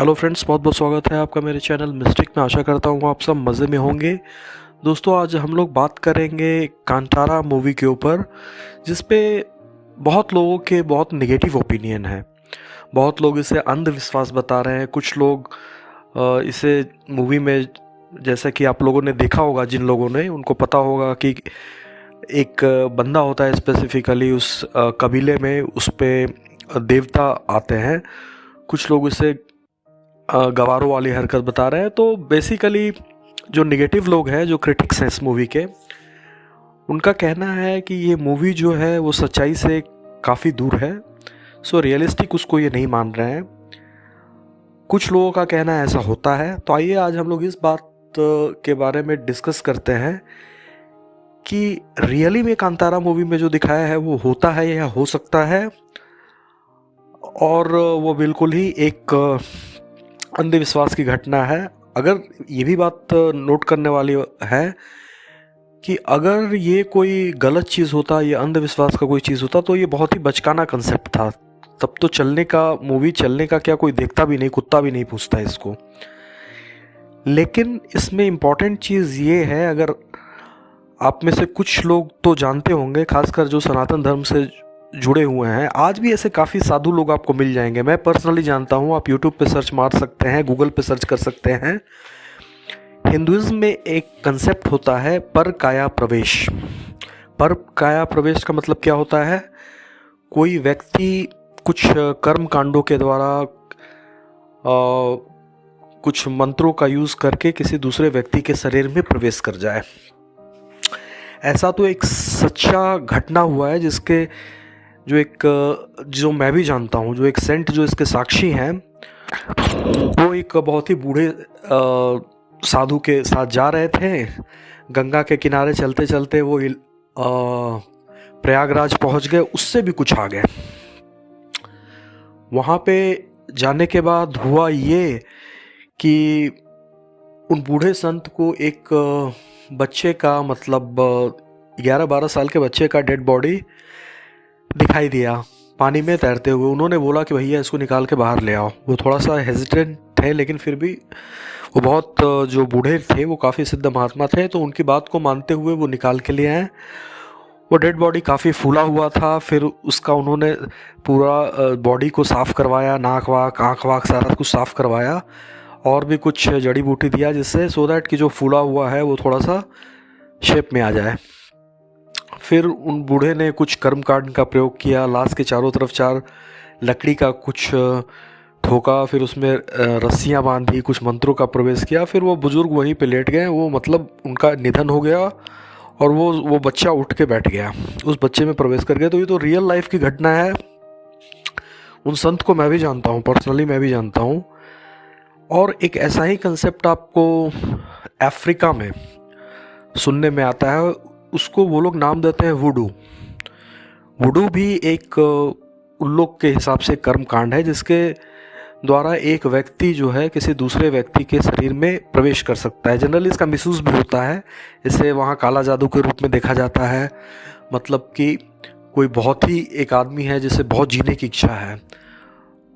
Hello friends, बहुत बहुत स्वागत है आपका मेरे चैनल मिस्टिक में। आशा करता हूँ आप सब मज़े में होंगे। दोस्तों, आज हम लोग बात करेंगे कांतारा मूवी के ऊपर, जिस पे बहुत लोगों के बहुत नेगेटिव ओपिनियन है। बहुत लोग इसे अंधविश्वास बता रहे हैं। कुछ लोग इसे मूवी में, जैसा कि आप लोगों ने देखा होगा, जिन लोगों ने, उनको पता होगा कि एक बंदा होता है स्पेसिफिकली उस कबीले में, उस पे देवता आते हैं। कुछ लोग इसे गवारों वाली हरकत बता रहे हैं। तो बेसिकली जो निगेटिव लोग हैं, जो क्रिटिक्स हैं इस मूवी के, उनका कहना है कि ये मूवी जो है वो सच्चाई से काफ़ी दूर है। सो रियलिस्टिक उसको ये नहीं मान रहे हैं। कुछ लोगों का कहना है ऐसा होता है। तो आइए आज हम लोग इस बात के बारे में डिस्कस करते हैं कि रियली में कांतारा मूवी में जो दिखाया है वो होता है या हो सकता है, और वो बिल्कुल ही एक अंधविश्वास की घटना है। अगर ये भी बात नोट करने वाली है कि अगर ये कोई गलत चीज़ होता, ये अंधविश्वास का कोई चीज़ होता, तो ये बहुत ही बचकाना कंसेप्ट था। तब तो चलने का, मूवी चलने का क्या कोई देखता भी नहीं, कुत्ता भी नहीं पूछता इसको। लेकिन इसमें इम्पॉर्टेंट चीज़ ये है, अगर आप में से कुछ लोग तो जानते होंगे, खासकर जो सनातन धर्म से जुड़े हुए हैं, आज भी ऐसे काफ़ी साधु लोग आपको मिल जाएंगे। मैं पर्सनली जानता हूँ। आप यूट्यूब पे सर्च मार सकते हैं, गूगल पे सर्च कर सकते हैं। हिंदुइज्म में एक कंसेप्ट होता है पर काया प्रवेश। पर काया प्रवेश का मतलब क्या होता है? कोई व्यक्ति कुछ कर्म कांडों के द्वारा कुछ मंत्रों का यूज़ करके किसी दूसरे व्यक्ति के शरीर में प्रवेश कर जाए। ऐसा तो एक सच्चा घटना हुआ है, जिसके जो मैं भी जानता हूँ, जो एक सेंट जो इसके साक्षी हैं, वो एक बहुत ही बूढ़े साधु के साथ जा रहे थे। गंगा के किनारे चलते चलते वो प्रयागराज पहुंच गए। उससे भी कुछ आ गए। वहाँ पे जाने के बाद हुआ ये कि उन बूढ़े संत को एक बच्चे का, मतलब 11-12 साल के बच्चे का डेड बॉडी दिखाई दिया पानी में तैरते हुए। उन्होंने बोला कि भैया इसको निकाल के बाहर ले आओ। वो थोड़ा सा हेजिटेंट थे, लेकिन फिर भी वो बहुत, जो बूढ़े थे वो काफ़ी सिद्ध महात्मा थे, तो उनकी बात को मानते हुए वो निकाल के लिए आए। वो डेड बॉडी काफ़ी फूला हुआ था। फिर उसका उन्होंने पूरा बॉडी को साफ़ करवाया, नाक वाक, आँख वाक, सारा कुछ साफ़ करवाया, और भी कुछ जड़ी बूटी दिया, जिससे सो दैट कि जो फूला हुआ है वो थोड़ा सा शेप में आ जाए। फिर उन बूढ़े ने कुछ कर्मकांड का प्रयोग किया। लाश के चारों तरफ 4 लकड़ी का कुछ ठोका, फिर उसमें रस्सियाँ बांधी, कुछ मंत्रों का प्रवेश किया। फिर वो बुज़ुर्ग वहीं पे लेट गए। वो, मतलब उनका निधन हो गया, और वो बच्चा उठ के बैठ गया, उस बच्चे में प्रवेश कर गया। तो ये तो रियल लाइफ की घटना है। उन संत को मैं भी जानता हूँ, पर्सनली मैं भी जानता हूँ। और एक ऐसा ही कंसेप्ट आपको अफ्रीका में सुनने में आता है। उसको वो लोग नाम देते हैं वुडू। वुडू भी एक उन लोग के हिसाब से कर्म कांड है, जिसके द्वारा एक व्यक्ति जो है किसी दूसरे व्यक्ति के शरीर में प्रवेश कर सकता है। जनरली इसका मिसयूज़ भी होता है। इसे वहाँ काला जादू के रूप में देखा जाता है। मतलब कि कोई बहुत ही एक आदमी है जिसे बहुत जीने की इच्छा है,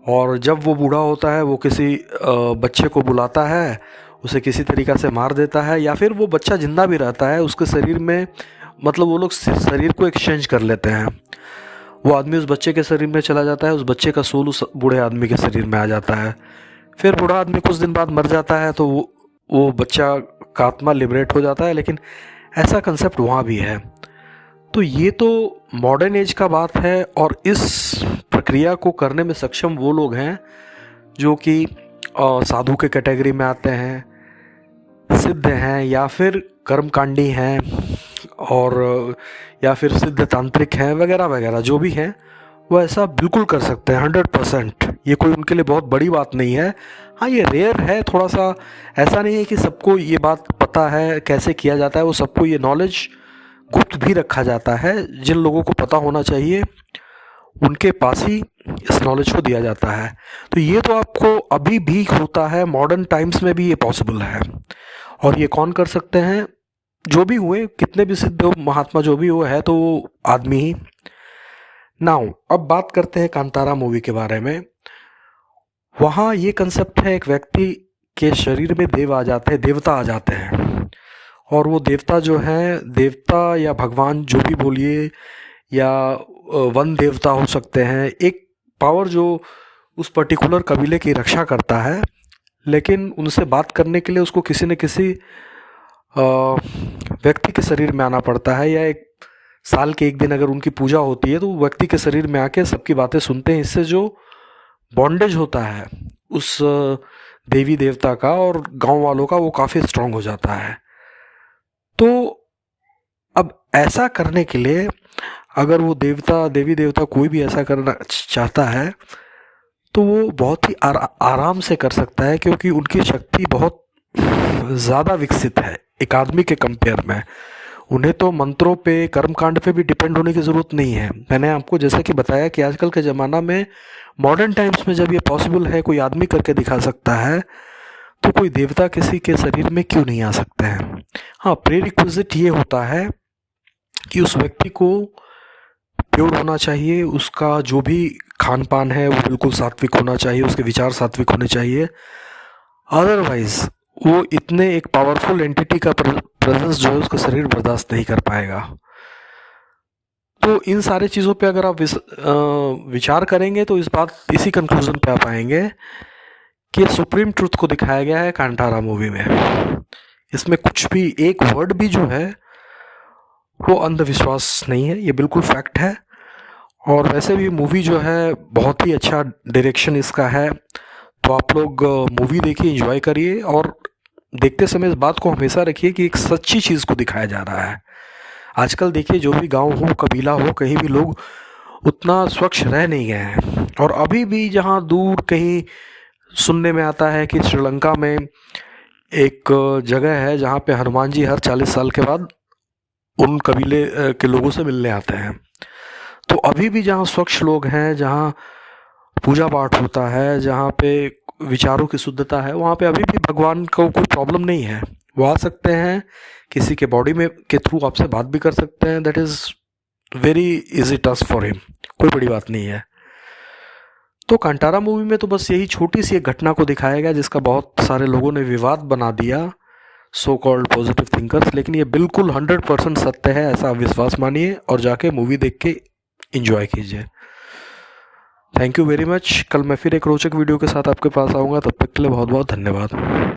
और जब वो बूढ़ा होता है वो किसी बच्चे को बुलाता है, उसे किसी तरीक़ा से मार देता है, या फिर वो बच्चा जिंदा भी रहता है उसके शरीर में, मतलब वो लोग शरीर को एक्सचेंज कर लेते हैं। वो आदमी उस बच्चे के शरीर में चला जाता है, उस बच्चे का सोल उस बूढ़े आदमी के शरीर में आ जाता है। फिर बूढ़ा आदमी कुछ दिन बाद मर जाता है, तो वो बच्चा का आत्मा लिबरेट हो जाता है। लेकिन ऐसा कंसेप्ट वहाँ भी है। तो ये तो मॉडर्न एज का बात है, और इस प्रक्रिया को करने में सक्षम वो लोग हैं जो कि साधु के कैटेगरी में आते हैं, सिद्ध हैं, या फिर कर्मकांडी हैं, और या फिर सिद्ध तांत्रिक हैं, वगैरह वगैरह जो भी हैं, वो ऐसा बिल्कुल कर सकते हैं 100%। ये कोई उनके लिए बहुत बड़ी बात नहीं है। हाँ, ये रेयर है थोड़ा सा। ऐसा नहीं है कि सबको ये बात पता है कैसे किया जाता है। वो सबको ये नॉलेज गुप्त भी रखा जाता है। जिन लोगों को पता होना चाहिए उनके पास ही इस नॉलेज को दिया जाता है। तो ये तो आपको अभी भी होता है, मॉडर्न टाइम्स में भी ये पॉसिबल है। और ये कौन कर सकते हैं? जो भी हुए, कितने भी सिद्ध महात्मा जो भी हुए, है तो वो आदमी ही। नाउ अब बात करते हैं कांतारा मूवी के बारे में। वहाँ ये कंसेप्ट है, एक व्यक्ति के शरीर में देव आ जाते हैं, देवता आ जाते हैं, और वो देवता जो है, देवता या भगवान जो भी बोलिए, या वन देवता हो सकते हैं, एक पावर जो उस पर्टिकुलर कबीले की रक्षा करता है। लेकिन उनसे बात करने के लिए उसको किसी न किसी व्यक्ति के शरीर में आना पड़ता है, या एक साल के एक दिन अगर उनकी पूजा होती है तो वो व्यक्ति के शरीर में आके सबकी बातें सुनते हैं। इससे जो बॉन्डेज होता है उस देवी देवता का और गांव वालों का, वो काफ़ी स्ट्रांग हो जाता है। तो अब ऐसा करने के लिए अगर वो देवता, देवी देवता कोई भी ऐसा करना चाहता है तो वो बहुत ही आराम से कर सकता है, क्योंकि उनकी शक्ति बहुत ज़्यादा विकसित है एक आदमी के कंपेयर में। उन्हें तो मंत्रों पे, कर्मकांड पे भी डिपेंड होने की ज़रूरत नहीं है। मैंने आपको जैसे कि बताया कि आजकल के ज़माना में, मॉडर्न टाइम्स में जब ये पॉसिबल है, कोई आदमी करके दिखा सकता है, तो कोई देवता किसी के शरीर में क्यों नहीं आ सकते हैं। हाँ, प्रीरिक्विजिट ये होता है कि उस व्यक्ति को प्योर होना चाहिए, उसका जो भी खान पान है वो बिल्कुल सात्विक होना चाहिए, उसके विचार सात्विक होने चाहिए। अदरवाइज वो इतने एक पावरफुल एंटिटी का प्रेजेंस जो है उसका शरीर बर्दाश्त नहीं कर पाएगा। तो इन सारी चीज़ों पे अगर आप विचार करेंगे तो इसी कंक्लूजन पे आ पाएंगे कि सुप्रीम ट्रुथ को दिखाया गया है कांतारा मूवी में। इसमें कुछ भी एक वर्ड भी जो है वो अंधविश्वास नहीं है, ये बिल्कुल फैक्ट है। और वैसे भी मूवी जो है बहुत ही अच्छा डायरेक्शन इसका है। तो आप लोग मूवी देखिए, एंजॉय करिए, और देखते समय इस बात को हमेशा रखिए कि एक सच्ची चीज़ को दिखाया जा रहा है। आजकल देखिए, जो भी गांव हो, कबीला हो, कहीं भी लोग उतना स्वच्छ रह नहीं गए हैं। और अभी भी जहां दूर कहीं सुनने में आता है कि श्रीलंका में एक जगह है जहां पे हनुमान जी हर 40 साल के बाद उन कबीले के लोगों से मिलने आते हैं। तो अभी भी जहाँ स्वच्छ लोग हैं, जहाँ पूजा पाठ होता है, जहाँ पे विचारों की शुद्धता है, वहाँ पे अभी भी भगवान को कोई प्रॉब्लम नहीं है। वो आ सकते हैं, किसी के बॉडी में के थ्रू आपसे बात भी कर सकते हैं। That is very easy task for him, कोई बड़ी बात नहीं है। तो कांतारा मूवी में तो बस यही छोटी सी एक घटना को दिखाया गया जिसका बहुत सारे लोगों ने विवाद बना दिया, सो कॉल्ड पॉजिटिव थिंकर्स। लेकिन ये बिल्कुल 100% सत्य है, ऐसा विश्वास मानिए और जाके मूवी देख के इंजॉय कीजिए। Thank you very much. कल मैं फिर एक रोचक वीडियो के साथ आपके पास आऊँगा, तब तक के लिए बहुत बहुत धन्यवाद।